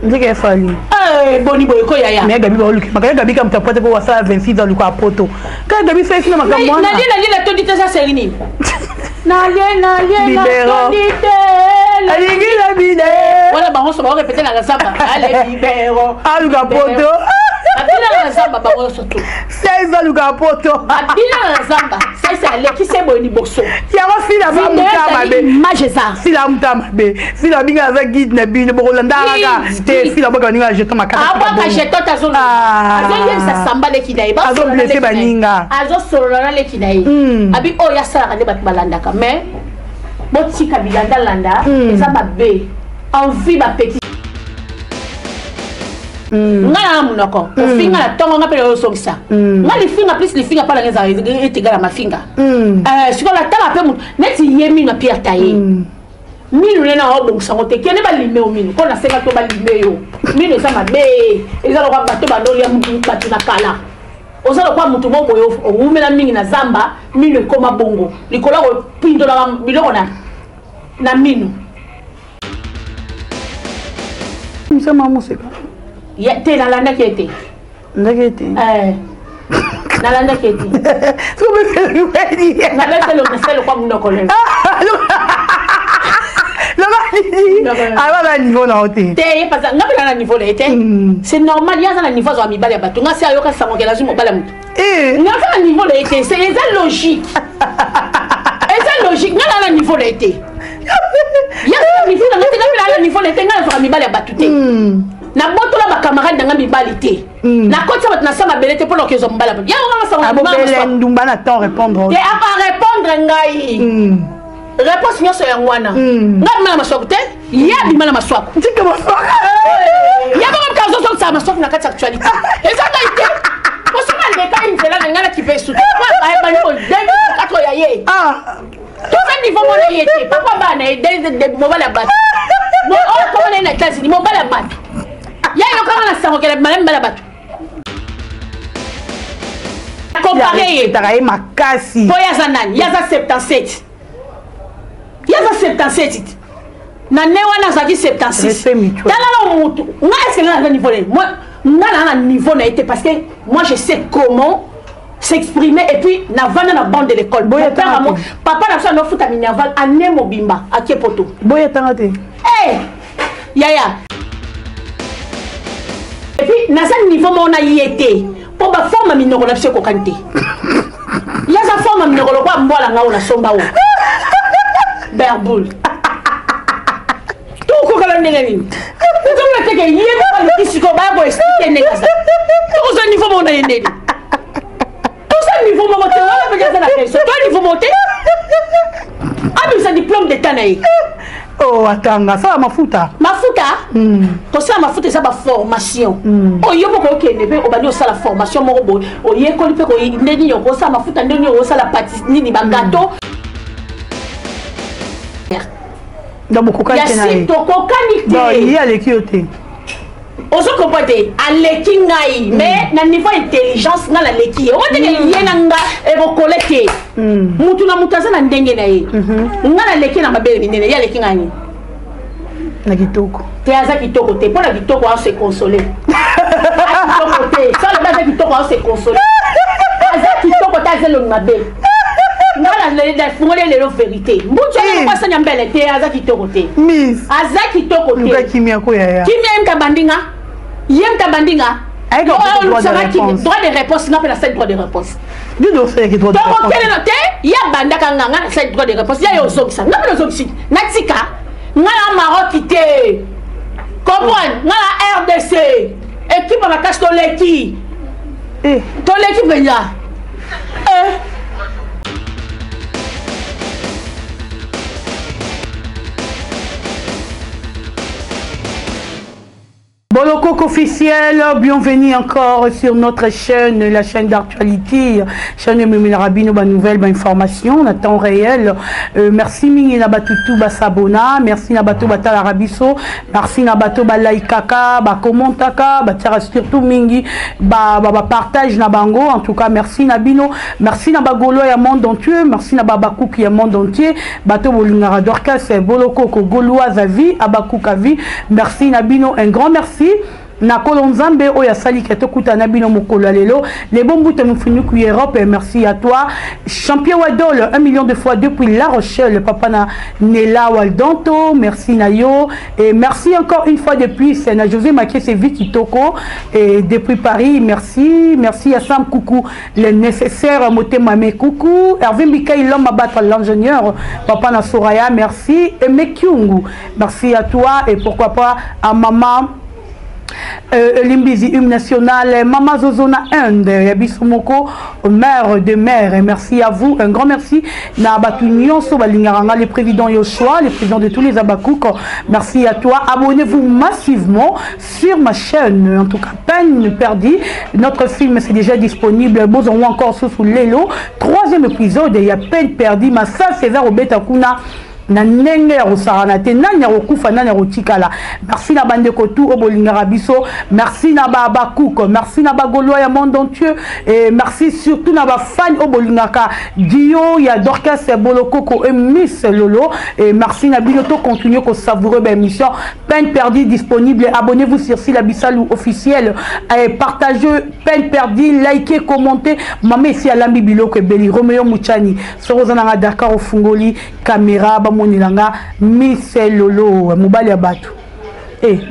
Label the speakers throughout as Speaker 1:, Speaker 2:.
Speaker 1: ndike fali
Speaker 2: boni boy ko yaya
Speaker 1: mais Gabi ba luki makaya Gabi kam tapote pour wasa 26 ans luka poto quand Gabi fait na makamwa
Speaker 2: na la tondite ça c'est rini na tondite
Speaker 1: alingi la bide
Speaker 2: voilà ba on se va répéter la samba allez libéro
Speaker 1: luka poto
Speaker 2: abila la samba ba on surtout
Speaker 1: 16 ans luka poto
Speaker 2: abila la samba ça c'est aller qui c'est boni boxo
Speaker 1: ya ba fila ba mutama be
Speaker 2: majeza
Speaker 1: fila mutama be fila binga avec guide na bino bokolanda ka te fila boka ninga jeton makata
Speaker 2: aba ka jeton ta zone azo yebisa samba le kidai ba
Speaker 1: azo blessé baninga
Speaker 2: azo sorona le kidai abi o ya sala ka bat balandaka mais botika bilanda landa eza mabe envie ba petit ngala munoko ofinga na tongo ngapele osongisa ngali finga plus li finga pala ngeza etigala mafinga siko la tala pe mutu neti yemi na pia taye minu nena obongisa ngote kene ba limeo minu kona senga to ba limeo minu eza mabe eza lokwa bato bandoli ya mutu batu na kala oza lokwa mutu momo yo umela mingi na zamba minu ekoma bongo likola ko pindola biloko na minu
Speaker 1: msema musika
Speaker 2: ya te nalanda kete
Speaker 1: ndakete
Speaker 2: nalanda kete
Speaker 1: so me feel ready
Speaker 2: nalanda lo naselo kwa munoko lelo
Speaker 1: alors à niveau na hotel
Speaker 2: te parce que ngapela na niveau là c'est normal ya na niveau zo amibale bato ngasi ayoka sango kela zimo bala mutu ngaka na niveau là c'est logique c'est logique ngala na niveau là ya na niveau là ngapela na niveau là ngala zo amibale bato te na botola ba camarade nga mibali te na kotsa bat na sama belete pour que zo mbala ya nga sa
Speaker 1: ngala ndumba na temps répondre
Speaker 2: te a pas répondre ngai réponse nyoso ya ngwana ngama maswako te ya bimala maswako
Speaker 1: tika maswako
Speaker 2: ya ba ka zo sa maswako na kati actualité eza ngaite osoma le ka inzela ngana kipesu ba ba no demi 4 ya ye to fa niveau mo na yete papa ba na de mobile bat mo o ko na na classe ni mobile bat ya yo kama na sango kele malem bala bat comparé
Speaker 1: taraye makasi
Speaker 2: po ya zanani ya za 77 yaza 77 na ne wana zaki 76 tala mutu nga est-ce que na niveau là moi na niveau na été parce que moi je sais comment s'exprimer et puis na vana na bande de l'école papa na so no futa minerval ane mobimba akepoto
Speaker 1: boya tangate
Speaker 2: yaya et puis na sa niveau mo na yete pour ba forme minoko na pseko kante yaza forme minoko kwa mbola ngao na somba wo Berboul. Tout quoi que l'on dit. Tout le monde qui est pas le physique va vous expliquer négatif. Tout ce niveau mon est. Tout ce niveau mon monter là avec la question. Toi niveau monter. Ah mais ça diplôme d'état naï.
Speaker 1: Oh attends, ça mafuta.
Speaker 2: Mafuta? Pour ça mafuta ça ba formation. Oh yo boko ke nebe obani ça la formation mo bo. Oh ye ko lipe ko ndeni yo ko ça mafuta ndeni yo ça la pâtisserie ni ba gâteau.
Speaker 1: Donc beaucoup de
Speaker 2: il
Speaker 1: y a les kiotés.
Speaker 2: On se comprend à l'équingaï, mais na niveau intelligence na la leki. On dit que yenanga et vos collègues. Mutuna mutaza na ndenge na ye. Nga na leki na mabele nene ya l'équingaï.
Speaker 1: Na kitoko.
Speaker 2: Te aza kitoko te pour la kitoko on se consoler. Kitoko te. Ça le base kitoko on se consoler. Aza kitoko ta zelo mabele. La vérité. Moutou pas ça nyambele te azaki tokote.
Speaker 1: Miss.
Speaker 2: Azaki tokote.
Speaker 1: Luka kimia ko yaya.
Speaker 2: Kimia mkabandinga. Yem kabandinga.
Speaker 1: Avec droit
Speaker 2: de réponse, n'a pas la droit de réponse.
Speaker 1: Du dossier qui droit de réponse. Donc quel est noté?
Speaker 2: Ya bandaka nganga cette droit de réponse. Ya yo zokisa. Na pas zokisi. Natika. Ngala Maroc te. Comprendre? Ngala RDC. Équipe na cache to leki. To leki benya.
Speaker 1: Bolokoko officiel, bienvenue encore sur notre chaîne, la chaîne d'actualité, chaîne Mimina Rabino, nouvelle information, en temps réel. Merci Mingi Nabatutu Basabona, merci Nabato Batala Rabiso, merci Nabato Balaikaka, Bakomantaka, Batara surtout Mingi, partage Nabango, en tout cas merci Nabino, merci Nabagolo et monde entier, merci Nababakou qui est monde entier, Bato Bolingara Dorcas, Bolokoko, Goloa Zavi, Abakoukavi, merci Nabino, un grand merci. Na Kolonzambe oya sali keto kutana bino mokolo lelo les bons bouts mufunu ku Europe merci à toi champion Wadol 1 million de fois depuis La Rochelle papa na Nela Waldanto merci Nayo et merci encore une fois depuis c'est na José Maké c'est Vicky Toko et depuis Paris merci à Sam Coucou le nécessaire Motema me coucou Hervé Mikaï l'homme à battre l'ingénieur papa na Soraya merci et Mekyungu merci à toi et pourquoi pas à maman Limbizi Hymne National, Mama Zozona Inde, Yabisumoko, mère de mère, et merci à vous, un grand merci. Nabatunion Sobalingaranga, le président Yoshua, le président de tous les Abakouk, merci à toi. Abonnez-vous massivement sur ma chaîne, en tout cas, peine perdue. Notre film c'est déjà disponible, bon, encore sous Lelo, 3e épisode, il y a peine perdue, ma sœur César Obetakuna. Na nenge ya osarana te nanya okufa nanya otikala merci na bande kotu obolingara biso merci na baba kuko merci na bagolo ya monde entier et merci surtout na ba fan obolingaka Dio ya Dorcas Bolokoko et Miss Lolo et merci na binoto continuer ko savourer ba émission peine perdue disponible abonnez-vous sur Sila Bisalou officiel et partagez peine perdue likez commentez mama ici à Lambi Biloko Beli Romeo Muchani sorozana Dakar ofungoli caméra Monilanga Miss Lolo Mobali Abatu.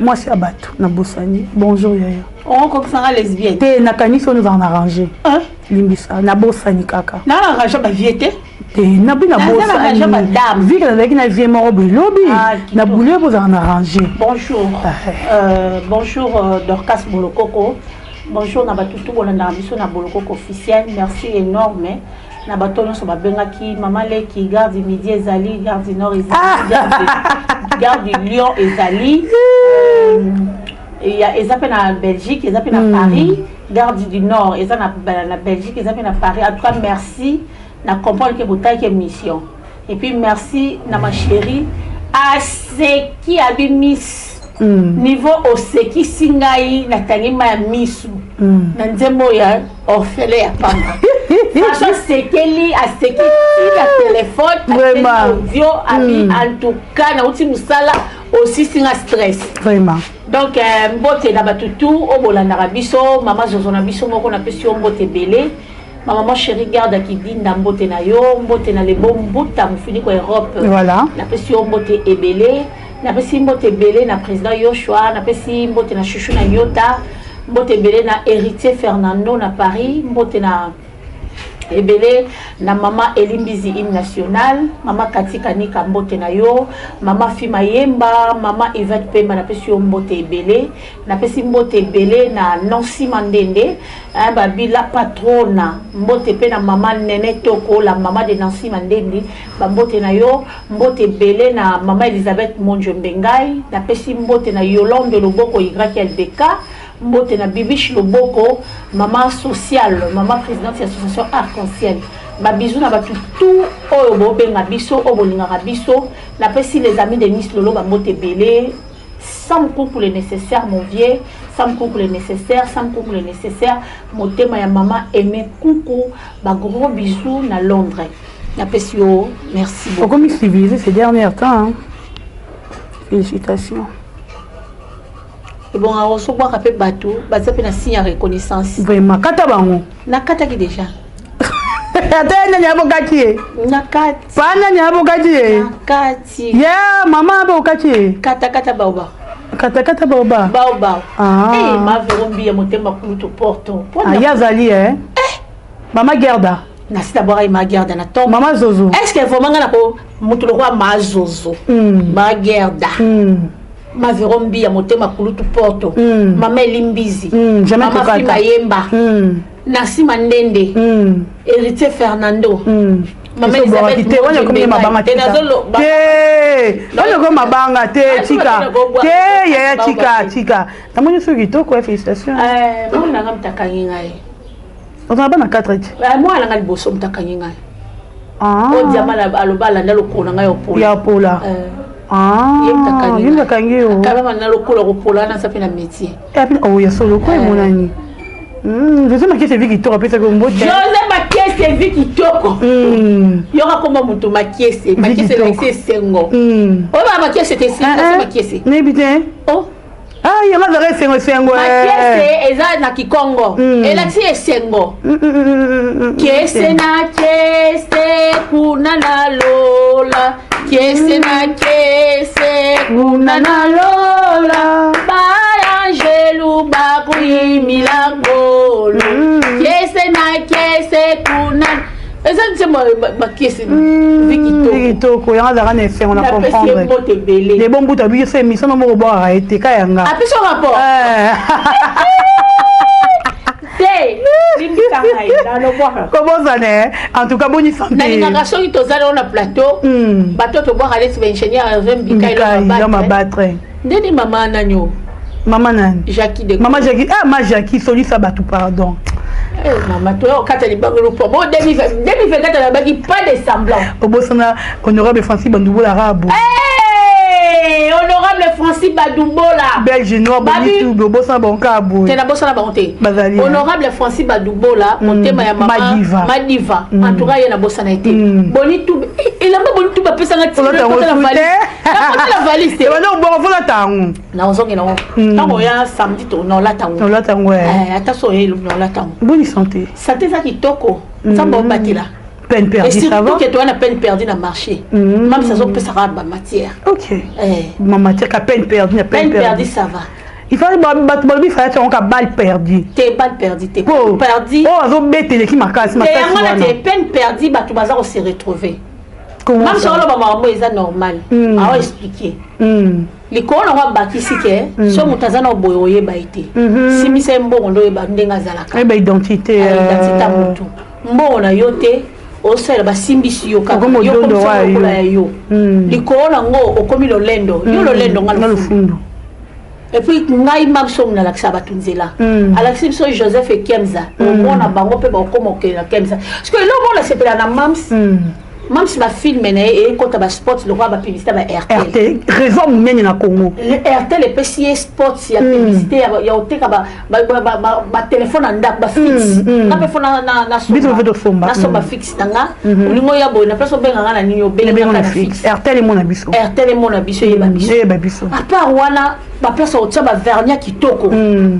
Speaker 1: Moi c'est Abatu na Bosani. Bonjour Yaya.
Speaker 2: On comprend lesbienne.
Speaker 1: Te nakani so nous en arranger. Limbisa na Bosani kaka.
Speaker 2: Na arranger ba viete.
Speaker 1: Te na bina Bosani. Vu que avec na vie morobe lobby. Na boulé vous en arranger.
Speaker 2: Bonjour. Bonjour Dorcas Bolokoko. Bonjour na batutu bolanda biso na Bolokoko officiel. Merci énorme. Na batono so babenga ki mama leki garde midi ezali garde du nord ezali garde du Lyon ezali il y a ezapé na Belgique ezapé na Paris garde du nord ezana na Belgique ezapé na Paris en tout cas merci na comprendre que botai que mission et puis merci na ma chérie à ce qui a bien miss niveau au seki singai na tangima ya misu na nzembo ya orphelin ya pamba franchement c'est qu'elle a ce qui la téléphone vraiment audio ami en tout cas na uti musala aussi singa stress
Speaker 1: vraiment
Speaker 2: donc mbote na batutu obolanda rabiso mama zozona biso moko na pesi mbote belé maman chérie garde qui dit na mbote na yo mbote na le bon mbuta mufini ko Europe
Speaker 1: voilà
Speaker 2: na pesi mbote ebelé na pesi mbote belé na président Yoshua na pesi mbote na chouchou na Yota mbote belé na héritier Fernando na Paris mbote na ebele na mama Elimbizi Hymne National mama Katika Nika mbote na yo mama Fima Yemba mama Yvette Pemba na pesi mbote ebele na pesi mbote ebele na Nancy Mandende babila patrona mbote pe na mama Nene Toko la mama de Nancy Mandende ba mbote na yo mbote ebele na mama Elisabeth Monjo Mbengai na pesi mbote na Yolande Loboko YLBK mbote na Bibiche Loboko maman sociale maman présidente de l'association Arc-en-Ciel ba bisou na batu tout oyo bobenga biso obolingaka biso na pesi les amis de Miss Lolo ba mbote belé sans couple le nécessaire mon vieux sans couple le nécessaire sans couple le nécessaire motema ya maman aimé coucou ba gros bisous na Londres na pesi yo merci beaucoup
Speaker 1: comme civilisé ces derniers temps hein. Félicitations.
Speaker 2: Et bon, on se voit rappeler bateau, ça fait un signe de reconnaissance.
Speaker 1: Vraiment, kata bango.
Speaker 2: Na kata qui déjà.
Speaker 1: Attends, n'y a pas kati.
Speaker 2: Na kati.
Speaker 1: Pana n'y a pas kati.
Speaker 2: Na kati.
Speaker 1: Yeah, maman a pas kati.
Speaker 2: Kata baoba.
Speaker 1: Kata baoba.
Speaker 2: Baoba.
Speaker 1: Ah.
Speaker 2: Eh, ma verombi ya motema kuluto porto.
Speaker 1: Ah, yazali Mama Gerda.
Speaker 2: Na sita bora ma Gerda na tombe.
Speaker 1: Mama Zozo.
Speaker 2: Est-ce que vraiment ngana ko mutulo kwa ma Zozo. Ma Gerda. Ma verombi ya motema kulutu porto mama Elimbizi mama Fima Yemba Nancy Mandende héritier Fernando Maman Elisabeth
Speaker 1: te wana comme mabanga te wana comme mabanga te tika te ya tika namoni soki kitoko félicitations
Speaker 2: moi nanga mtakangi ngai
Speaker 1: on a bana 4 eti
Speaker 2: moi nanga liboso mtakangi ngai o diama alobala ndalo kona ngai opola
Speaker 1: ya pola
Speaker 2: ye mtakangi yo kala na lokola opola na sape na métier
Speaker 1: oh ya solo ko monani José Makiese vi kitoko pesa ko mbote
Speaker 2: José Makiese vi kitoko yoka koma mutu Makiese Makiese sengo oba Makiese te sengo Makiese
Speaker 1: ne bite
Speaker 2: oh
Speaker 1: yanga zare sengo
Speaker 2: Makiese eza na Kikongo elati esengo Kiese na Kiese kuna na lola Kiese na Kiese kuna na lola Angelu bakui milagolo Kiese na kiese kuna eza nsema Makiese
Speaker 1: vikitoko yanga zaka na esengo na comprendre les bons bouts tabi c'est mission no mo boire arrêter ka yanga
Speaker 2: apiso rapport
Speaker 1: comment ça n'est en tout cas bonne santé
Speaker 2: na soki tozali on a plateau bato to boire aller ingénieur Mbika
Speaker 1: il va battre
Speaker 2: ndeni mama nanyo
Speaker 1: Maman nan
Speaker 2: Jackie de
Speaker 1: Maman Jackie ma Jackie soli ça batou pardon
Speaker 2: maman toi quand elle bangolo pour bon 2024 elle a bagi pas de semblant
Speaker 1: obosana honorable Francis Bandoubo la rabo
Speaker 2: honorable Francis Badoubola
Speaker 1: belge noir bonitu bosana bonka boy
Speaker 2: tena bosana bonté honorable Francis Badoubola motema ya mama Madiva en tout cas il y a bosana été bonitu il a pas bonitu ba pesa ngati la valise
Speaker 1: et maintenant bon faut la tango
Speaker 2: na ozongi na tango ya samedi to na la tango attention na la tango
Speaker 1: bonne santé
Speaker 2: santé ça kitoko ça bon batila
Speaker 1: peine perdue ça va
Speaker 2: que toi na peine perdue na marché même ça peut ça ba matière
Speaker 1: OK ma matière ka peine perdue na
Speaker 2: peine perdue ça va
Speaker 1: il fallait il fallait on ka balle perdue
Speaker 2: t'es balle perdue t'es perdu
Speaker 1: azo betele ki makasi
Speaker 2: t'es peine perdue ba tu vas se retrouver même si on a maman c'est normal à expliquer likolo nga bakisi ke so mutazana oboyoye baite simisa mbongo ndo ba ndenga zalaka
Speaker 1: ba identité
Speaker 2: mutu mbongo na yote osala basimbisi yo kaka yo komisa yo likolo ngo okomi lolendo yo lolendo nga lufundo et puis ngai mabsom na laksa batunzela alaxi so Joseph Kemza mona bango pe ba okomokela Kemza parce que lo mona sepela na mams même si ma film et quand tu as sport le roi va publicité à RTL
Speaker 1: raison mène na Congo
Speaker 2: le RTL est PC sport il y a publicité il y a autre ba téléphone en dak ba fixe na pe fona na somba fixe tanga ulingo ya bo na place benga na ninyo benga na fixe
Speaker 1: RTL est mon abisso
Speaker 2: et ba biso à part wana ba place au tsa ba vernia kitoko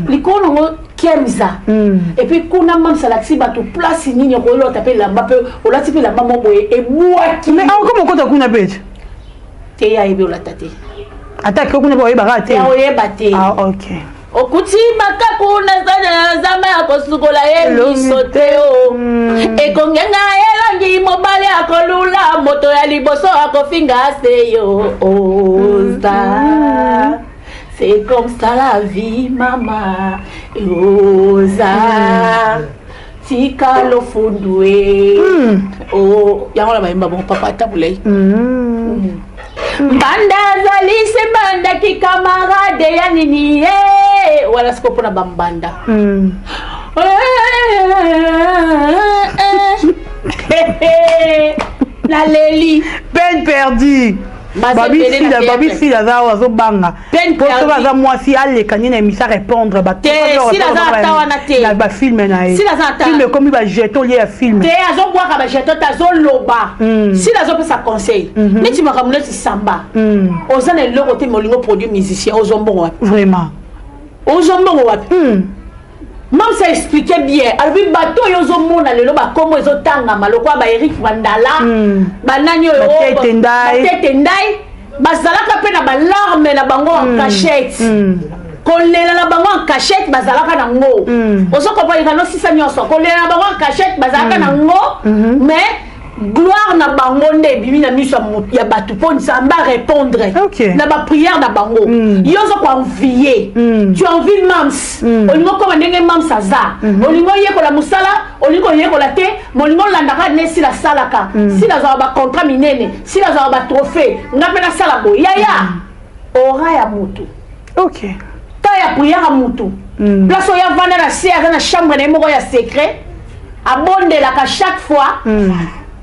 Speaker 2: likolo Kemza et puis kuna mam salaxi bato place nini ko lo taper la mbappe o la tipi la maman boye e boaki
Speaker 1: mais comment ko ta kuna page
Speaker 2: te ya ebe o la tate
Speaker 1: attaque kuna boye barate
Speaker 2: ya oye bate
Speaker 1: OK
Speaker 2: okuti makakuna sana zama ya kosukola ye misoteo e kongenga elangi mobale akolula moto ya liboso akofinga seyo oza. C'est comme ça la vie, maman. Oza. Tika lo fundwe. Oh, yango la baimba bon papa tabulei. Banda zalise banda ki camarade ya nini wala siko pona bambanda. La Leli.
Speaker 1: Peine perdue. Babi si la za wazo banga. Pour ça za moi si alle kanina emisa répondre ba.
Speaker 2: Si la za tawana te.
Speaker 1: La ba film na e.
Speaker 2: Si la za ta.
Speaker 1: Film comme ba jeton lié à film.
Speaker 2: Te azo boire ba jeton ta zo loba. Si la zo peut ça conseil. Mais tu m'as ramené samba. Ozana le côté molingo produit musicien ozombo wapi.
Speaker 1: Vraiment.
Speaker 2: Ozombo wapi. Même ça expliquait bien. Alors, bateau yozo mona lelo ba komo ezo tanga maloko ba Eric Vandala, ba nanyo yo, ba tendai, ba zalaka pe na ba larme na bango en cachette. Kolela na bango en cachette ba zalaka na ngo. Ozo ko pa ikano sisa nyoso kolela na bango en cachette ba zalaka na ngo, mais gloire na bango nde bimi na miso ya batu po nzamba répondre na ba prière na bango yozo ko envier tu envies mams olingo ko ndenge mams aza olingo yekola musala olingo yekola te molingo landaka ne si la salaka si la za ba contrat minene si la za ba trophée ngape na sala bo yaya ora ya mutu ta ya prière ya mutu place ya vana na serre na chambre na moko ya secret abonde la ka chaque fois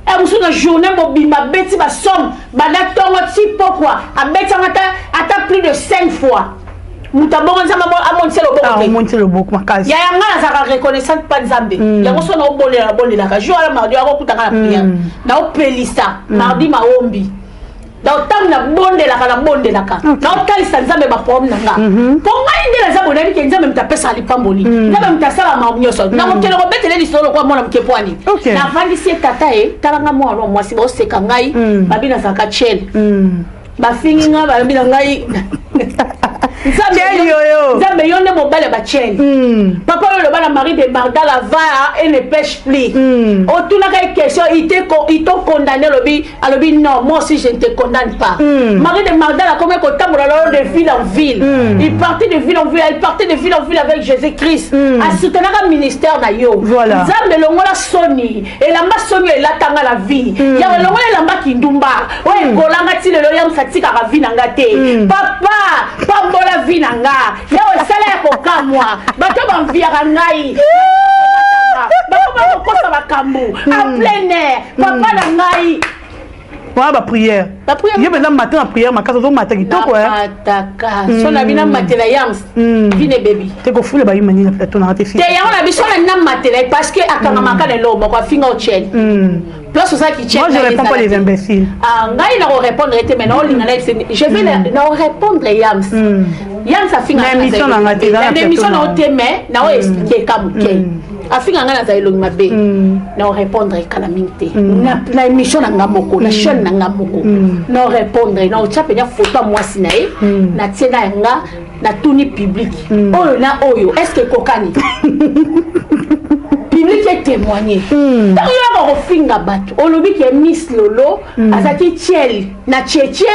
Speaker 2: et vous une journée mobimba beti ba somme bana tongo ti pourquoi a beti ata plus de 5 fois mutabongo nzamba amonte le bon
Speaker 1: amonte le bon makazi
Speaker 2: ya ngala za reconnaissance pa nzambe ya ko sona obonde la ka jour la mardi ako kutanga la prière na opelisa mardi maombi donc tam na bonde la ka na otalisa nzambe ba problème nga ponga inde la zabo na bi nzambe mtapesa lipamboli nzambe mtasala maomnyoso na motele ko betele lisolo kwa mona mkepwani na vandisi tata talanga mwana mwasi ba oseka ngai babina za ka chel ba fingi nga babina ngai Nzambe yonde mobile ba chel papa le bana mari de Magdala va et ne pêche plus otuna ka question il te condamné alobi non moi aussi je ne te condamne pas mari de Magdala comme ko tambola de ville en ville il partait de ville en ville il partait de ville en ville avec Jésus-Christ a soutenir un ministère na yo Nzambe longola soni et la masoni et la tanga la vie ya longola la mbaki ndumba o kolanga ti lelo ya msatika ka vie nanga te papa la vie nanga ya osala ko kamwa bato banviaka ngai bato bakosa bakambu en plein air papa na ngai
Speaker 1: ba prière ye beza matin na prière makasa zo mataki toko
Speaker 2: ataka so na bina matela yams vine baby
Speaker 1: te ko fule ba yimani na plateau na te fi
Speaker 2: te ya na biso na matela parce que akanga makana lo moko finga o chel place ça qui tient.
Speaker 1: Moi je réponds pas les imbéciles.
Speaker 2: Ah, ngai na répondre était maintenant je vais leur répondre les yams. Yams a fini
Speaker 1: la mission na ngati na
Speaker 2: mission na oteme na o expliquer comme que afinga ngana za elongi mabe na répondre calamité na émission na ngamoko na chaîne na ngamoko na répondre na o tchapenya photo moi sinae na tsena nga na tuni public oyo na oyo est-ce que kokani public est témoigné tant yo ko finga bato olobi ke Miss Lolo azaki tiel na cheche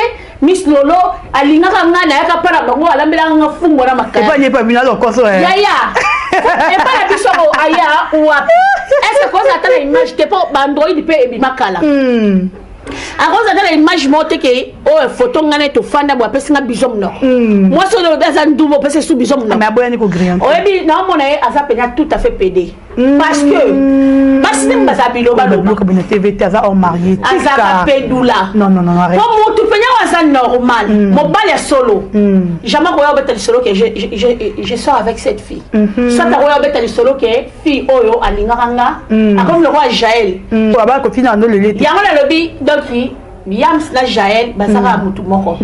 Speaker 2: Miss Lolo alingaka ngana yaka para bango alambela nga fungo na makaya
Speaker 1: pas pas bina lo koso
Speaker 2: ya et pas la biso aya ou est-ce que ça t'a image te pas bandroid pe ebimakala a cause de la image monte que oh photo ngane to fanda bo pesa bizom no moi so le beza ndumo pesa sous bizom no
Speaker 1: mais aboyani ko grillon
Speaker 2: oh ebi na mona aza penya tout à fait pédé parce que mbaza bilo ba
Speaker 1: lo ko bina TV aza en marié
Speaker 2: aza pédoula
Speaker 1: non arrête
Speaker 2: comme tout penya aza normal mon bal ya solo jamais ko betel solo que je sors avec cette fille ça ta ko betel solo que fille oyo alinganga comme le roi Jaël
Speaker 1: to ba ko fina no le leti
Speaker 2: ya ngana lobi donc Yams la Jaël basara mutu moko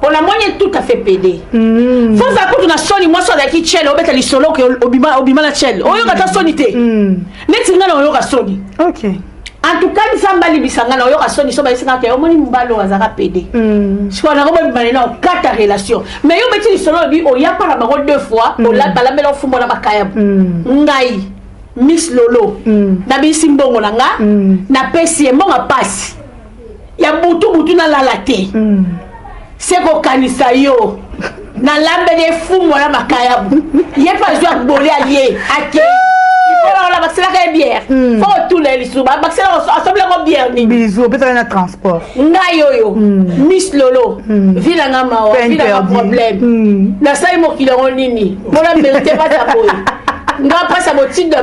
Speaker 2: pour la moyenne tout à fait pédé faut ça que tu na soni moi so da ki chel obeta li solo que obima la chel oyo ka sonité neti ngana oyo ka soni OK en tout cas nzamba libisanga na oyo ka soni so ba isinga ke omoni mbalo azaka pédé so na ko ba na kata relation mais yo beti li solo bi o ya para bango deux fois o la balabela fumbo na makaya ngai Miss Lolo na bisi mbongo nanga na pesi mbonga pasi ya butu na lalate seko kanisa yo na lambe de fumo na makaya ye pas jouer bolé allié ake il la baxela ka bière faut tout les suba baxela assemble ko bière ni
Speaker 1: bisous peut-être na transport
Speaker 2: ngayo Miss Lolo vila ngama wa vila problème na sai mo kilongo nini pour la mériter pas ta boy nga pasa motinde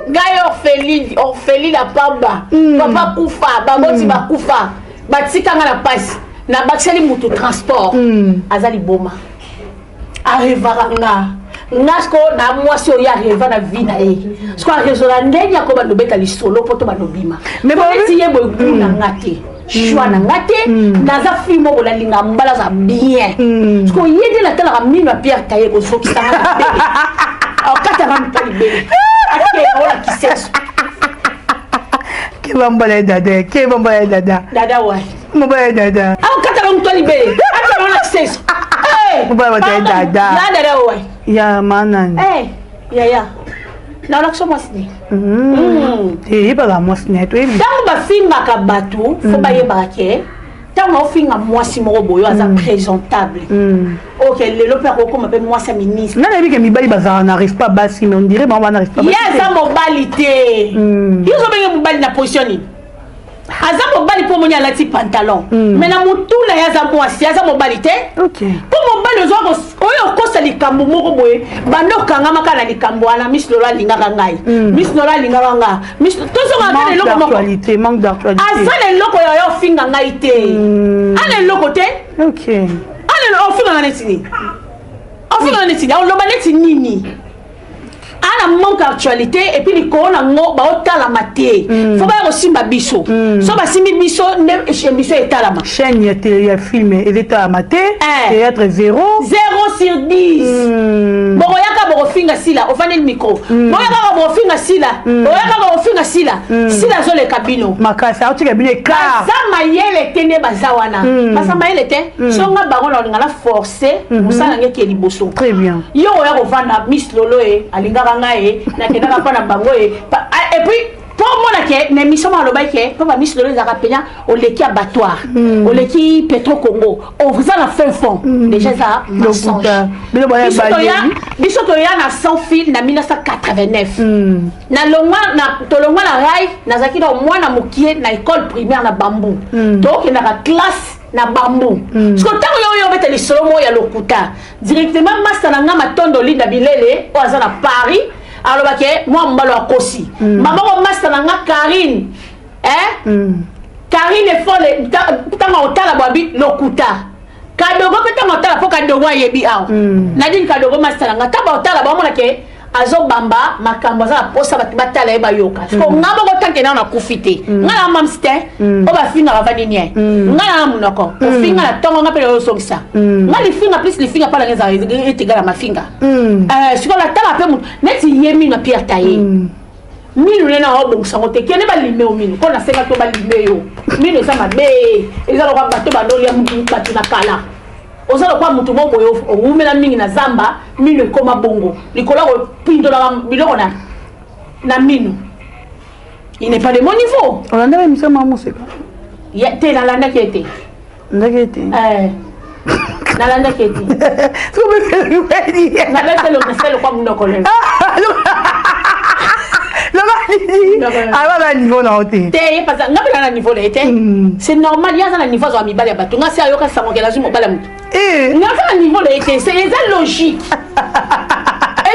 Speaker 2: ngayo orpheline la pamba papa kufa baboti bakufa batika nga na pasi na bakiseli mutu transport azali boma arrivera ngasko na mwasi oyo arriva na vie na ye sko arezola ndenge yako banobeta lisolo poto banobima mais bon ye boy na ngate choix na ngate naza fille moko la linga mbala za bien sko yede la tala mino a Pierre taye ko so kitanga na bebe au katanga mpali bebe ake ola kiseso
Speaker 1: ke bambala dada
Speaker 2: dada wai
Speaker 1: mbaya dada
Speaker 2: au katanga mpali bebe ake ola kiseso
Speaker 1: mbaya dada
Speaker 2: ya dada wai
Speaker 1: ya manan
Speaker 2: ya na l'action moi sini
Speaker 1: et pas la moi sini toi
Speaker 2: tant ba finga ka batu faut ba yeba ke tant on finga moi si mo boyo aza présentable OK le lopère ko comme appelle moi sa ministre
Speaker 1: na na bi ke mibali bazana n'arrive pas basi mais on dirait ba n'arrive pas
Speaker 2: il y a sa mobilité ils ont bien mobile na position ni aza mobali pour monya lati pantalon mais na mutula ya za mwasi aza mobilité
Speaker 1: OK
Speaker 2: pour mobali zo oyo kosa likambo moko boye bando kanga makana likambo ana Miss Lola lingaka ngai Miss Lola lingaka nga Miss tozo ngaka le loko moko
Speaker 1: manque d'actualité
Speaker 2: aza le loko yo finga ngai te ale loko te
Speaker 1: OK
Speaker 2: ale lo finga ngane tini o finga ngane tini o lo baneti nini ana manque d'actualité et puis les corona ngo ba otala maté faut pas aussi ba biso so ba simbi biso ne chez biso etalama
Speaker 1: chaîne ya télé ya film et l'état maté théâtre 0
Speaker 2: sur 10 bon yaka bo finga sila o fane le micro bon yaka bo finga sila o yaka bo finga sila sila zo le kabino
Speaker 1: makasa o tika bile ka
Speaker 2: za mayele tene bazawana basa mayele te so nga bango na ngala forcer musala ngeke liboso
Speaker 1: très bien
Speaker 2: yo ya ko vanda Miss Lolo alinga ngai na kena pa na bango et puis pour moi que ne mission ma loba ke papa Miss Lolo za kapenya o leki abattoir o leki Petro Congo on vous a la fin fond déjà ça mensonge biso to ya na sans fil na 1989 na longwa na tolongwa na rai na zakina au mwana mokie na école primaire na Bambou donc na classe na Bambou parce que tant yo bete les solomo ya lokuta directement master na nga matondo linda bilele o aza na Paris alors que moi mbalo akosi maman ko master na nga Karine Karine folle tanga otala babi lokuta kadogo petanga otala po kadogo yebi aw nadine kadogo master na nga taba otala ba mona ke azo bamba makambo za posa batala eba yoka ko ngabo ko tanke na kufite ngala mamste o ba finga ravani nye ngala munoko o finga na tongo ngapele o songisa ngali finga plus li finga pala ngeza etigala mafinga siko la tala pe mu neti yemi na pierre taye minu nena o bon sango te kene ba limé o minu ko na senga to ba limé yo minu sama be ezalo kwa bato ba ndoli ya mutu batu na kala ozalo kwa mutu mo boyo o umela mingi na zamba minu koma bongo likola ko pindola biloko na minu il n'est pas de mon niveau
Speaker 1: on a émission maman c'est quoi
Speaker 2: ya te na landa kete
Speaker 1: ndakete
Speaker 2: na landa kete
Speaker 1: tu me fais rire
Speaker 2: na le kwa munoko le
Speaker 1: alors niveau na hotel
Speaker 2: te parce que ngapela na niveau le te c'est normal ya na niveau zo mibale bato ngasi ayoka sango kela zumo bala mutu ngapela na niveau le te c'est logique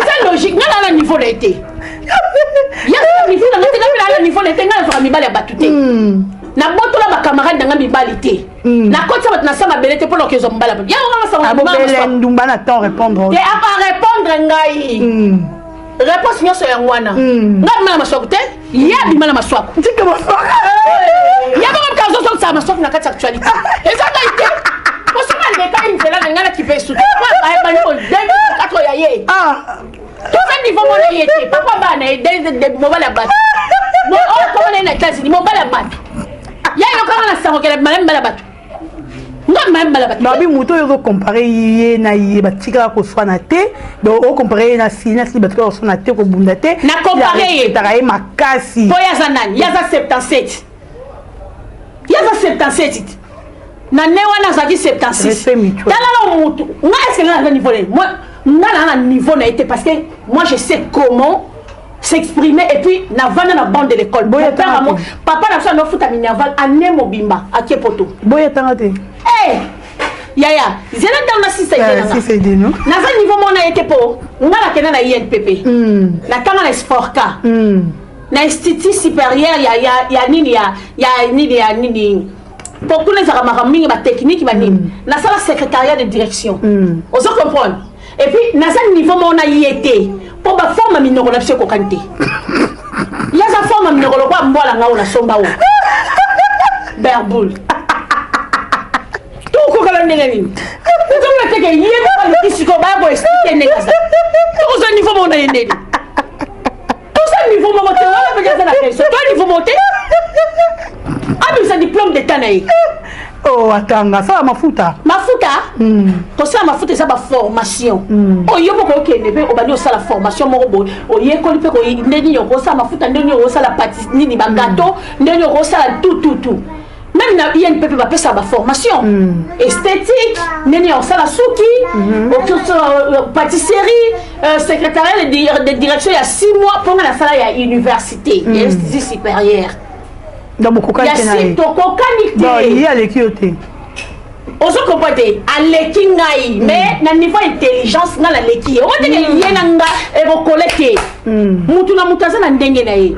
Speaker 2: c'est logique ngala na niveau le te ya na niveau na ngapela na niveau le te ngala zo mibale bato te na boto la ba camarade nga mibali te na kotsa bat na sama belete pour lokezo mbala ya nga sango
Speaker 1: mbala ndumba na temps répondre
Speaker 2: te apa répondre ngai réponse nyo so yangwana ngama maswako te ya bimala maswako
Speaker 1: tika maswako
Speaker 2: ya ba ka zo so sa maswako na kati actualité ezanga ite ko so ma le ka inzela ngala ki vesu ko ba ba no demi kato ya ye to fa niveau mo na yete papa ba na de mobile bat mo o ko na États-Unis mobile bat ya yo ka na sango kele mbala bat
Speaker 1: babi moto oyo comparer ye na ye batika ko swana te donc o comparer na sina si batika ko swana te ko bunda te
Speaker 2: na comparer ye
Speaker 1: taraye makasi
Speaker 2: boya zanani yaza 77 na ne wana zaki 76 dala lo mutu nga est-ce que na niveau le moi na niveau na été parce que moi je sais comment s'exprimer et puis na vana na bande de l'école boya papa na so no futa minerval ane mobimba akepoto
Speaker 1: boya tangate
Speaker 2: yaya zela dans na sisa
Speaker 1: idée non
Speaker 2: na za niveau mona été po ngala kena na INPP na tanga na sportka na institut supérieur ya nini pour tous les aramaramingi ba technique ba nini na sala secrétariat de direction ozo comprendre et puis na za niveau mona yete pour ba forme minoko na pseko kante ya za forme minoko kwa mbola ngao na somba o berbul tout ko kala ndengani tout le teke yete ba le kisiko ba ko expliquer negaza tout ce niveau mona yendeli tout ce niveau mona te la pega za na question toi niveau monté abimisa diplôme d'état na ye.
Speaker 1: Oh, atanga ça mafuta
Speaker 2: kosala mafuta eza baformation oyo moko okende mpe obandi osala formation moko boye oyekoli mpe ndeni okosala mafuta ndeni okosala pati nini bagato ndeni okosala tout même na INPP bapesa baformation esthétique ndeni okosala suki okosala pâtisserie secrétariat de direction ya 6 mois mponga na sala ya université ya institut supérieur.
Speaker 1: Donc, il y a les qui ont
Speaker 2: ozo kompote aleki ngai mais na niveau intelligence nga la leki o teke yena nga e ko collecter mutu na mutaza na ndenge na ye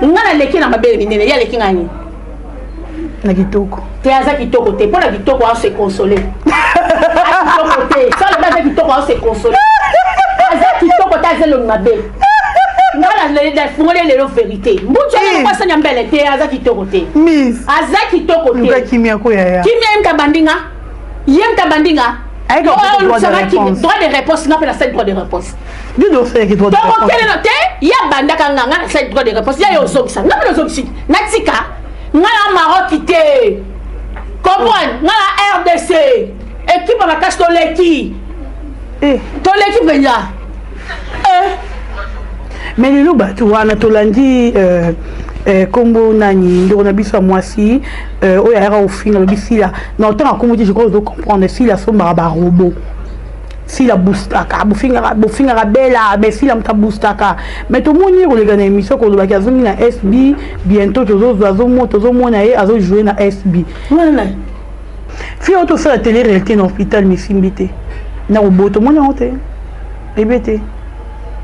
Speaker 2: nga na leki na mabele minene ya leki ngani
Speaker 1: na kitoko
Speaker 2: te aza kitoko te pona kitoko a se consoler kitoko te ça le base kitoko a se consoler aza kitoko ta zelo mabele nga la fungole le vérité mbutu na kwasa nyambele te aza kitoko te
Speaker 1: miss
Speaker 2: aza kitoko te
Speaker 1: nga kimia ko ya
Speaker 2: kimia mkabandinga Yem Tabandinga. Droit de réponse, n'a pas la droit de réponse.
Speaker 1: Du dossier qui droit de réponse.
Speaker 2: Donc, il y a Banda Kanganga, cette droit de réponse. Il y a Yosoxa. N'a pas Yosoxi. Natsika. N'a Maroc quitté. Comprends. N'a RDC. Équipe à la cache Toleki. Toleki Benya.
Speaker 1: Mais le loup, tu vois, Natolandi. Combo nani ndo na biso mwasi oya era au fin le bisila na autant comme je crois de comprendre si la somba ba robot si la boostaka bufinga bela mais si la mta boostaka mais tout monde y regarde émission ko ba kazumi na SB bientôt tozo mona ye azo jouer na SB
Speaker 2: voilà
Speaker 1: fi auto faire la télé réalité dans l'hôpital mais simbité na robot tout monde honte ebete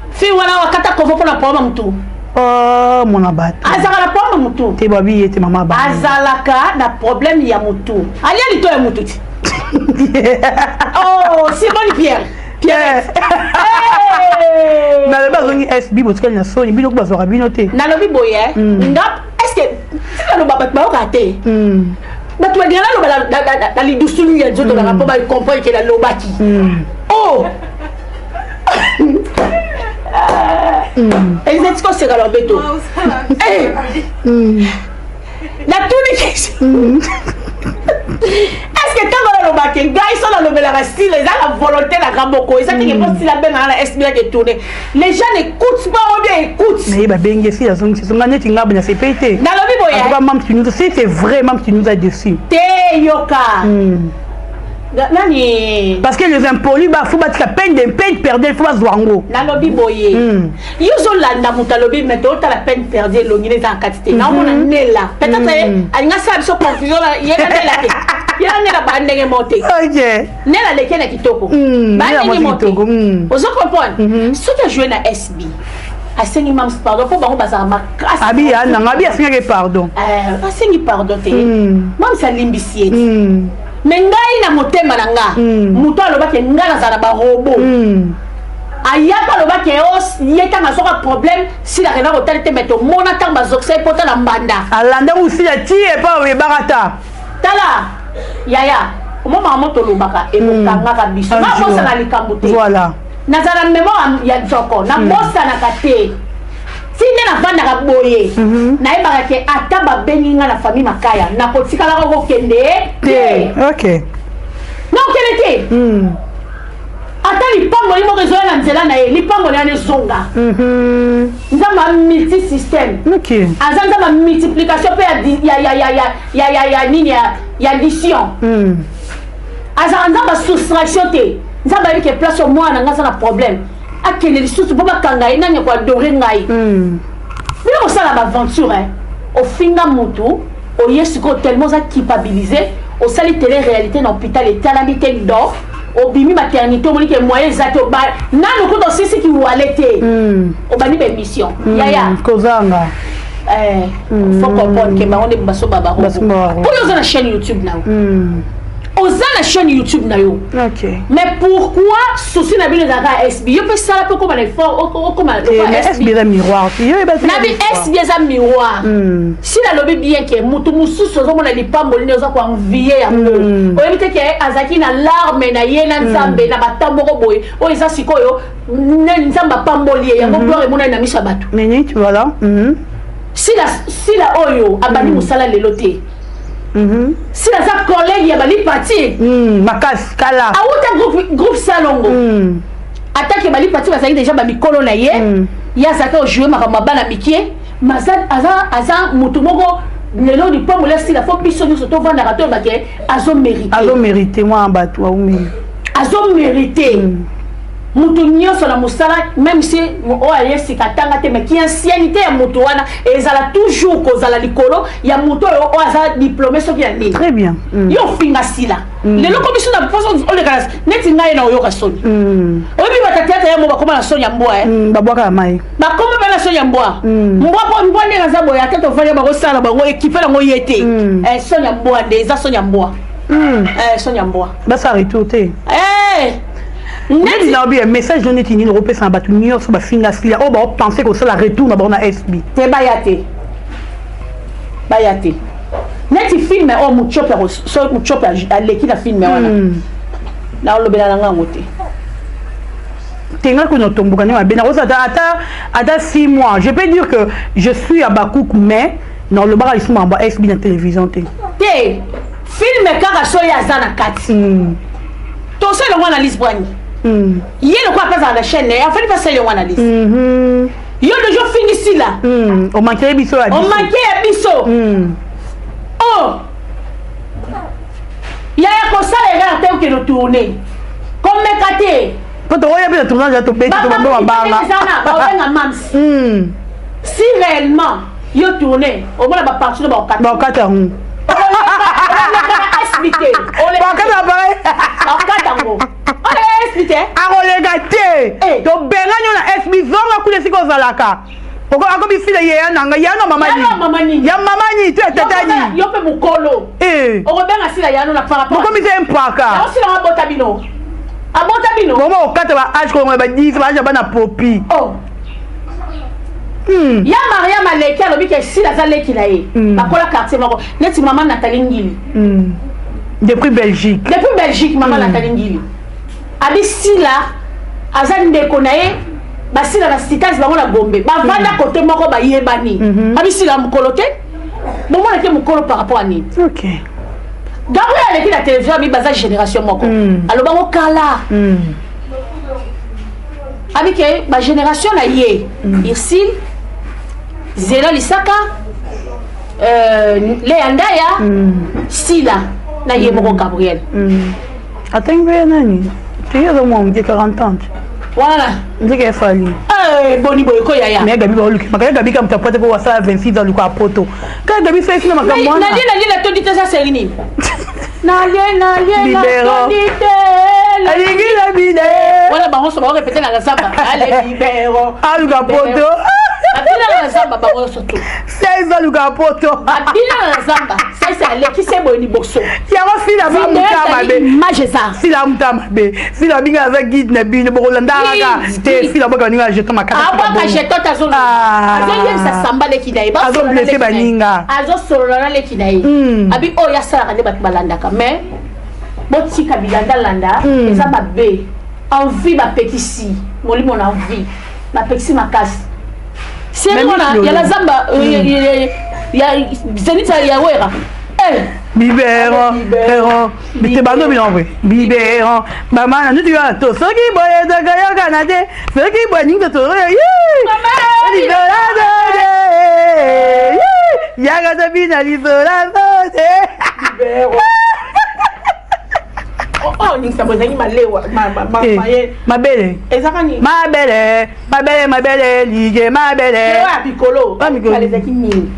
Speaker 2: fi wana wakata ko pour la problème tout.
Speaker 1: Oh mon abat.
Speaker 2: Azala la pomme mutu.
Speaker 1: Te babi ete mama ba.
Speaker 2: Azalaka na problème ya mutu. Ali ali to ya mutu. Oh, Simone Pierre. Pierre.
Speaker 1: Na le bazongi SB botkali na soni bino ko bazora bino te.
Speaker 2: Na lobi boye. Ngap est-ce que si lo baba ba okate. Ba tu ngala lo ba li dusulu ya joto na po ba comprendre que la lobaki. Oh. Est-ce que c'est dans le béton? La tunique. Est-ce que quand on a le gars, ils sont dans le style, ils ont la volonté, la gamboko, ils ont dit que si la benne a la SBA qui tourne, les gens n'écoutent pas ou bien écoutent.
Speaker 1: Mais bah bien ici, ils sont gagnés, ils ont bien c'est pété.
Speaker 2: Dans le
Speaker 1: bibo, c'est vrai, même tu nous as dessus.
Speaker 2: Te yoka. Nani
Speaker 1: parce que les impolis bah faut battre la peine de perdre il faut pas zwango
Speaker 2: na lobi boye yuzo landa mutalobi mais toi la peine perdre longine za quantité na mona nela peut-être alinga sabi so confusion yena nela yena nela ba ndenge monter
Speaker 1: OK
Speaker 2: nela leke na kitoko ba ndenge monter ozo comprendre ce que jouer na SB asengi mam pardon pour bango bazara makasi
Speaker 1: abi ana ngabi asengi pardon
Speaker 2: asengi pardon te mam sa limbisiet mais ngai na motema na nga muto alobaki nga nazala ba robot ayaka alobaki os yeka masoka problème si la rena rotalite meto mona tang bazokse pota na mbanda
Speaker 1: alanda usi la tie pa we barata
Speaker 2: tala yaya moma moto lobaka e mokanga ka biso na bosa na likambo te
Speaker 1: voilà
Speaker 2: nazala mémoire ya nzoko na bosa na kate sinde na vanda ka boye na ebaka ke ata ba beninga na famille makaya na kotikala ko kende te
Speaker 1: OK
Speaker 2: non kende te ata lipango limo rezoya na nzela na ye lipango na ne zonga nzamba multi système
Speaker 1: OK
Speaker 2: azanza ba multiplication pe ya nini ya addition azanza ba soustraction te nzamba ke place au moins na ngasa na problème akende lisusu po bakanga ye nani ko adore ngai bino kosala baventure ofinga mutu oye siko tellement za culpabilisé osali télé réalité na hôpital etalami te do obimi maternité omoni ke moyen ezate nanu kuta osisi ki wale te obani bémission yaya
Speaker 1: kozanga
Speaker 2: faut comprendre ke bango nde baso babaro oyo oza na chaîne YouTube nao oza na chaîne YouTube na yo.
Speaker 1: OK.
Speaker 2: Mais pourquoi souci na bino zaka SB yo peut ça peut comme effort comme
Speaker 1: SB za miroir.
Speaker 2: Na bi SB za miroir. Si la lobby bien que mutu mususu zo mona lipambo lino zo kwa envier ya mo. O yebite ke azaki na larme na ye na nzambe na batambo ko boy. O isa sikoyo nzamba pambolier ya mo gloire mona na misha batu.
Speaker 1: Nini tu voilà.
Speaker 2: si la oyo abandi musala lelo te si la za collègue ya bali parti
Speaker 1: makas kala
Speaker 2: auta groupe salongo attaque bali parti bazali déjà ba mikolo na ye ya zaka jouer makamba bana mikie maza aza mutu moko lelo di pomme la si la faut biso nyonso to vanda rato bake azo mérité
Speaker 1: moi bato
Speaker 2: azo mérité mutu nyonso na musala même si o ayesi katanga te mais qui ancienneté ya mutu wana ezala toujours kozala likolo ya mutu o aza diplômé soki ya nini
Speaker 1: très bien
Speaker 2: yo finga sila lelo ko biso na façon on le galas neti ngai na oyoka soni obi batata ya mo bakoma na soni ya mbwa
Speaker 1: babwaka mai
Speaker 2: bakoma bana soni ya mbwa mbwa ndenge za boya tata ofanya bako sala bango équipe na ngo yete soni ya mbwa ndeza soni ya mbwa soni ya mbwa
Speaker 1: basa retour te un message donné tini le repère sans battu New York sur ba finga sila oh ba penser que ça la retour na bona SB
Speaker 2: te bayate neti film o mu chopa so mu chopa aleki na film wana na olobela na ngango te
Speaker 1: tenga ko no tomboka ni mabena ko ata 6 mois je peux dire que je suis à Bakouk mais non le bar ils sont en bas SB na télévision te
Speaker 2: film kaka so ya zana kati to se le analyse boani yé quoi pas à la chaîne en fait pas ça yon analyse yo le jour fini ici là
Speaker 1: on manquait biso
Speaker 2: oh ya ko ça les gars te que nous tourner comme mekate
Speaker 1: quand on y a bien tournage à to bête to ba
Speaker 2: banga si réellement yo tourner au moins ba partir ba
Speaker 1: kata
Speaker 2: SBT on
Speaker 1: les gâtés to benga nyona SB zonga kule siko zalaka oko akobi file ye nanga ya no mamani tu etatani
Speaker 2: yo pe mukolo oko benga sila ya no na para para
Speaker 1: oko mi se mpaka
Speaker 2: ya sila abota bino
Speaker 1: momo okata ba age ko ba 10 ba ja bana popi
Speaker 2: ya Maria Maleki alobi ke sila za leki na ye bakola quartier moko neti maman Nathalie Ngili
Speaker 1: depuis Belgique
Speaker 2: maman Nathalie Ngili abi sila aza ndeko na ye basila na citage bango na Gombe bavanda côté moko bayebani abi sila mukolo te bomona ke mukolo par rapport à nini
Speaker 1: OK
Speaker 2: Gabriel avec la télévision abi baza génération moko alo bango kala abi ke ba génération na ye ici Zéro Lisaka Leandaya Sila na ye moko Gabriel
Speaker 1: attends nani tu es au moins de 40 ans
Speaker 2: voilà
Speaker 1: ndike fali
Speaker 2: boni boy ko yaya
Speaker 1: mais gabi ba luki makaya gabi kam tapote ko wasa 26 ans luko apoto ka gabi fait na makambo
Speaker 2: na la to dite ça c'est rini na ye
Speaker 1: libero alingi la bide
Speaker 2: voilà ba on se va répéter la samba allez libero
Speaker 1: aluka poto
Speaker 2: abila la samba ba on surtout
Speaker 1: 16 ans luka poto
Speaker 2: abila la samba ça c'est qui c'est boni boxo
Speaker 1: ya ko fila ba mutama be
Speaker 2: majeza
Speaker 1: fila mutama be fila binga za guide na bino bokolanda te fila boka ninga jeton makata
Speaker 2: abaka jeton ta zone azo sa samba le kidai ba
Speaker 1: azo blessé baninga
Speaker 2: azo sorona le kidai abi o ya sala kande bat balanda mais botika bilanda landa eza mabe envie ba petisi molimo na envie ba petisi makasi c'est mona ya la zamba ya zenita ya wera
Speaker 1: Bibero bite bando bilombre bibero mama na tu as to soki boye da gaya kanade soki boye ninga to ya ga da bina lizola bibero
Speaker 2: oh ni sa bozani malewa
Speaker 1: mabele
Speaker 2: ezakani
Speaker 1: mabele lige mabele
Speaker 2: wa pikolo alezaki nini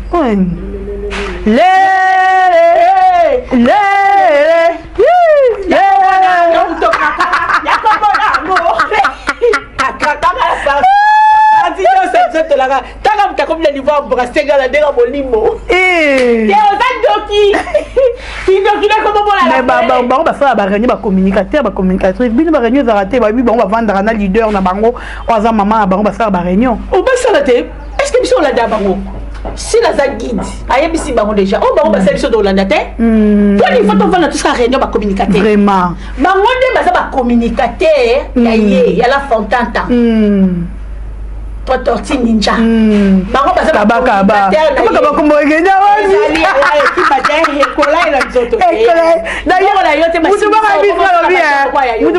Speaker 2: tanga mutakomile niveau brasenga la ndenge molimo
Speaker 1: bango basala baréunion bacommunicateur bacommunicatrice bino baréunion ezala te babi bango bavandaka na leader na bango oyo aza mama na bango basala baréunion
Speaker 2: obasala te est ce que biso olanda bango si naza guide ayebisi bango déjà oyo bango basala biso tolanda te poni faut tovanda tosala réunion bacommunicateur
Speaker 1: vraiment
Speaker 2: bango nde baza bacommunicateur ya ye ya la fontanta tortue ninja bango baza
Speaker 1: kaba kombo egenda wani
Speaker 2: ekola ela nzoto
Speaker 1: mutu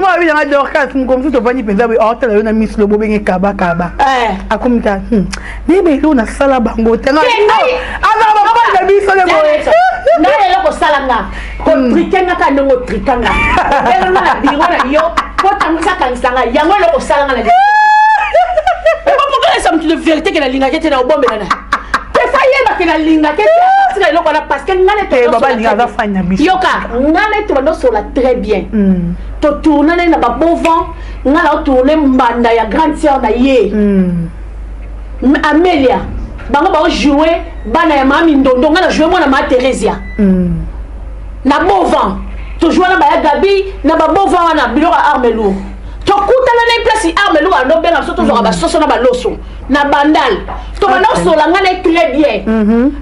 Speaker 1: moko abi nanga dorcas mokomosu tovandi mpenza boye aotala yo na miso lo bobenge kaba akomita nayeba eloko nasala bango tenga azaka bapali na biso le boye
Speaker 2: ngai eloko osalanga kotrikengaka ndenge otrikanga obenga na biro na yo potangisakangisanga yango eloko osalanga na pourquoi ça me dit de vérité que la linga qui était dans le bon maintenant tu fais que la linga qui était là parce que ngale
Speaker 1: baba linga va faire na biso
Speaker 2: yoka ngale to sur la très bien to tourner na ba bon vent ngala tourner mbanda ya grande sœur na ye Amélia bango ba jouer bana ya mami ndondo ngala jouer moi na ma Theresia na bon vent to jouer na ba ya Gabi na ba bon vent na biloko arme lourd to kutana na place arme lourd ando benga so to zo ba soso na ba loso na bandal to ba no so la ngale très bien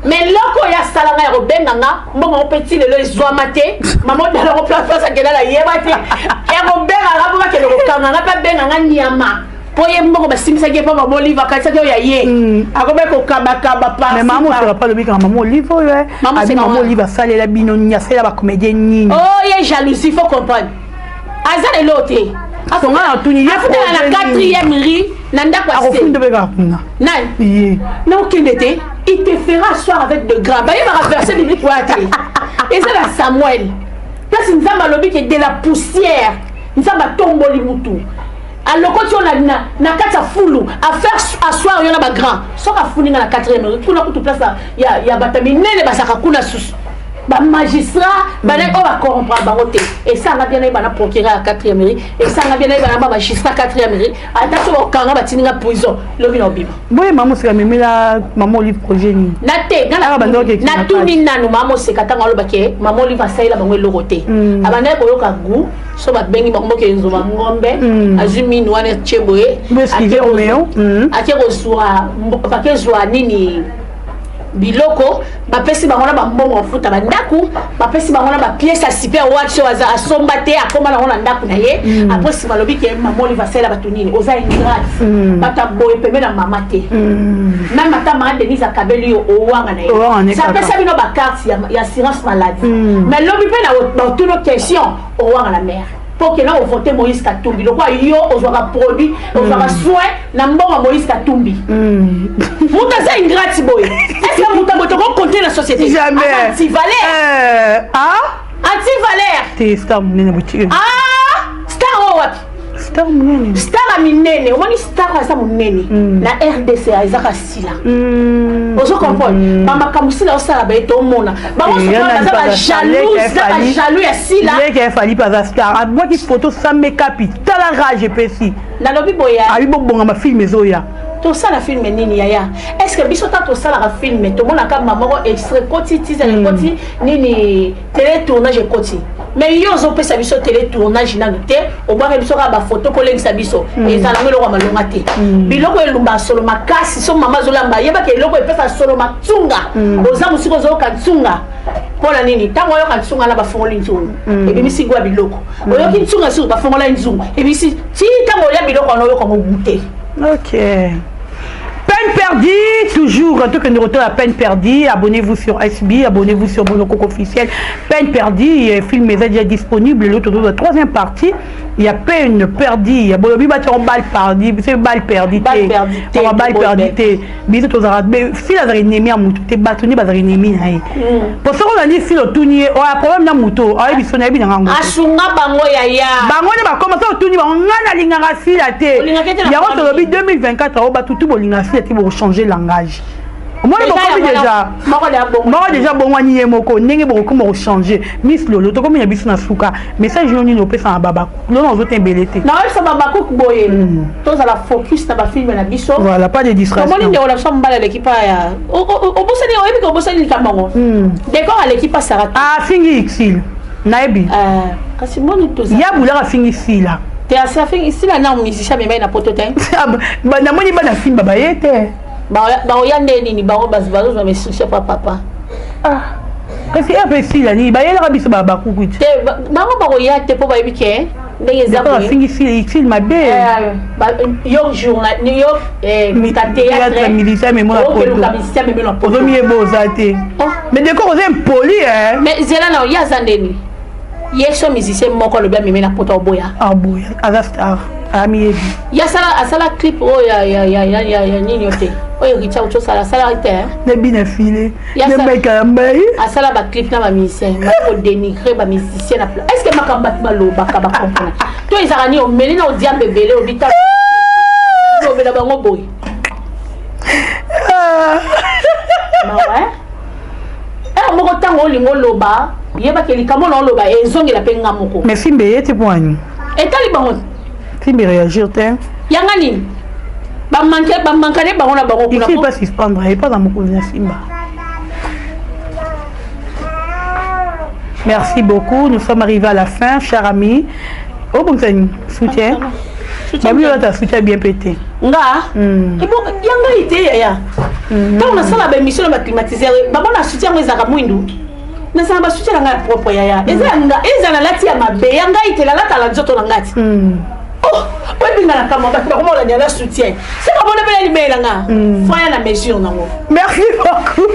Speaker 2: mais loko ya salanga ya robenga nga mbongo petit lelo ezwa mate maman dala ko place akela la yeba te e robenga nga ba kelo ko kanga nga pa benga nga nyama poye mbongo basimisa ke pa maman olive akatsa ke ya ye akobe ko kaba pa
Speaker 1: mais maman sera pas le bika maman olive ouais abi maman olive sale la bino nya sala ba comédien nini
Speaker 2: oh ye jalousie faut comprendre azale loté
Speaker 1: afonga na tuni ye
Speaker 2: pour la 4e ri nanda kwa
Speaker 1: c'est akofunda beka kuna
Speaker 2: nan non kindete il te fera asseoir avec de gras ba il va verser biblique pour attaquer et c'est la Samuel parce que nzamba lobi que de la poussière nzamba tomboli mutu alors quand on a na kata fulu à faire asseoir yona ba grand so ka funinga na 4e ri kuna kutu place ya batami nene basaka kuna susu ba magistrat ba ne on va comprendre ba roté et ça nga bien na ba procureur à 4e ri et ça nga bien na ba magistrat 4e ri attention au kanga ba tininga prison lobi na obiba
Speaker 1: boye maman c'est même la maman olive projet ni
Speaker 2: na te na tuni nanu maman c'est katanga lo baké maman olive asaila ba ngwe lokoté abana ko yoka gu so ba bengi ba mboke nzo ba ngombe azumi no ane cheboye akero soa mbaka zwa nini biloko bapesi bangona bambongo futa bandaku bapesi bangona ba pièce à super watch waza asomba te akoma na ona ndaku na ye après si balobi ke maman olive asela batunini oza ingrate bata boye pembe na mama te même mata ma Denise akabeli yo owanga na ye ça pesa bino ba carte ya assurance maladie mais lobi pe na toute nos questions owanga la mère pour que là on vote Moïse Katumbi le quoi yo ozwaka produit ozwaka soin na mbongo Moïse Katumbi muta ça ingrate boy est-ce que muta boto ko compter la société
Speaker 1: jamais
Speaker 2: anti-valeur anti-valeur
Speaker 1: t'es star munene boutique
Speaker 2: star wapi
Speaker 1: star munene
Speaker 2: star minene omoni star asa munene na RDC azaka sila ozo comprendre mama kamusila osala ba eto mona ba mo so ba jaloux ya sila
Speaker 1: il est fallu pas star moi qui photo sans make-up tala rage pesi
Speaker 2: na lobi boya
Speaker 1: abi bonga ma film ezoya
Speaker 2: to sala film nini yaya est-ce que biso ta to sala film to mona ka mama ko extrait koti teaser koti nini télé tournage koti mais yo zo pesa biso télé tournage na te o ba biso ka ba photo ko lengisa biso e sala ngelo ko malonga te biloko elumba solo makasi so mama zolamba yeba ke eloko epesa solo matsunga oza musiko zo ka tsunga pona nini tango yo ka tsunga na ba fongoli nzungu e bimisi gwa biloko oyo ki tsunga su ba fongola nzungu e bimisi ti tango ya biloko no yo ko goûter.
Speaker 1: OK. Peine perdue, toujours, en tout cas, nous retrouvons la peine perdue. Abonnez-vous sur SB, abonnez-vous sur Monococo officiel. Peine perdue, le film est déjà disponible. L'autre, la 3e partie, il y a peine perdue. Il y a balle perdue, c'est balle perdue. Balle perdue. Bisous aux arabes. Mais si la zarinemi à moutou, t'es bâtonné, bah zarinemi. Pour ça, on a dit, si le tournier, on a un problème dans moutou. Ah, ils sont bien dans un
Speaker 2: Asunga bango yaya.
Speaker 1: Bango ne va commencer au tournier, on a la ligne à la file. Il y a un 2024, on va tout bolinga. Pour changer langage. Moi déjà bon wani moko ndenge boko mo changer Miss Lolo to comme ya biso na suka message yoni no pesa na baba lolo on zote belete
Speaker 2: na ça baba ko boye to za la focus na ba film na biso
Speaker 1: voilà pas de distraction
Speaker 2: comment on a ça mbala l'équipe ya o bosani o ebi ko bosani kamango décor à l'équipe Sarah
Speaker 1: fingi xil naibi
Speaker 2: kasi moni to za
Speaker 1: ya bula fingi sila
Speaker 2: te asa fingi sila na musicien mais na pototin
Speaker 1: ba na moni ba na film baba yete
Speaker 2: ba oyande nini ba bazo za mesoucia papa
Speaker 1: kasi FSC la ni ba yela biso ba kukuti
Speaker 2: te ba oyate po ba ebike ndenge za
Speaker 1: boye fingi film mabe
Speaker 2: yo journal yo
Speaker 1: théâtre militaire mais moi la photo ozomi eboza te mais décor oza impoli
Speaker 2: mais zela na ya zandeni yeso musicien moko le bien meme na poto boya
Speaker 1: boya aza star ami ebi
Speaker 2: ya sala clip ya nini yote oyo kicha ucho sala ite
Speaker 1: ne bina file ne meka mbai
Speaker 2: asala ba clip na ba musicien ma ko dénigrer ba musicien na est-ce que makamba baloba ka ba comprendre to izaka ni o meli na o diambe bele o bita o bela bango boy ma ouais moko tango lingo loba yeba ke likamo na loba ezongela pe ngamoko
Speaker 1: mais simbe yete poani
Speaker 2: etali bango
Speaker 1: simbe réagir te
Speaker 2: yanga nini ba manquer bango na bango
Speaker 1: kuna il faut pas suspendre et pas dans moko na simba. Merci beaucoup, nous sommes arrivés à la fin, chers amis. Oh bon soutien. Babi là ta soutien bien pété.
Speaker 2: Nga. Et bon yanga ité ya. Tant na sala ba émission na climatiseur, ba bona soutien mo ezaka mwindu. Na sala ba soutien nga propre ya. Ezana lati ya mabe yanga ité la lata la nzoto na ngati. Oh, oui, bien la caméra, comment on a dit la soutien. C'est pas bon de bien la nga. Foya la mesure na wo.
Speaker 1: Merci beaucoup.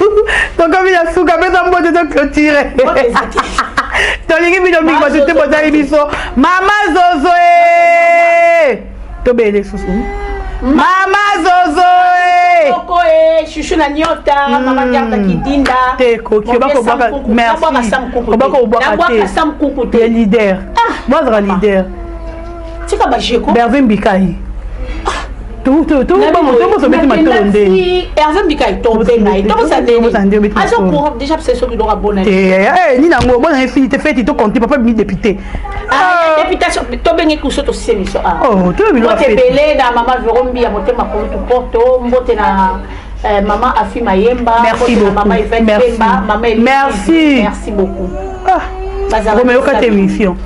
Speaker 1: Donc comme il a sous comme ça moi de clôturer. Donc les vidéos mi moi c'était pour ça émission. Maman Zozo to bele soso. Maman Zozo
Speaker 2: Koko chouchou na nyota, maman Diarta Kidinda.
Speaker 1: Te kokio bako baka merci. Bako baka
Speaker 2: sam kuku te
Speaker 1: leader. Moi je leader.
Speaker 2: Tika bajeko
Speaker 1: Hervé Mbikai tout
Speaker 2: Hervé Mbikai tombé ngai to sandé azo courant déjà c'est ce qui doit bonne
Speaker 1: ni nango bonne fille te fait to compter papa mi député
Speaker 2: députation to bengi kuso to semiso
Speaker 1: oh to mi lo fait
Speaker 2: belé na mama Verombi ya motema ko to porto mbote na maman Afi Mayemba
Speaker 1: merci beaucoup
Speaker 2: merci beaucoup
Speaker 1: Roméo 4 émission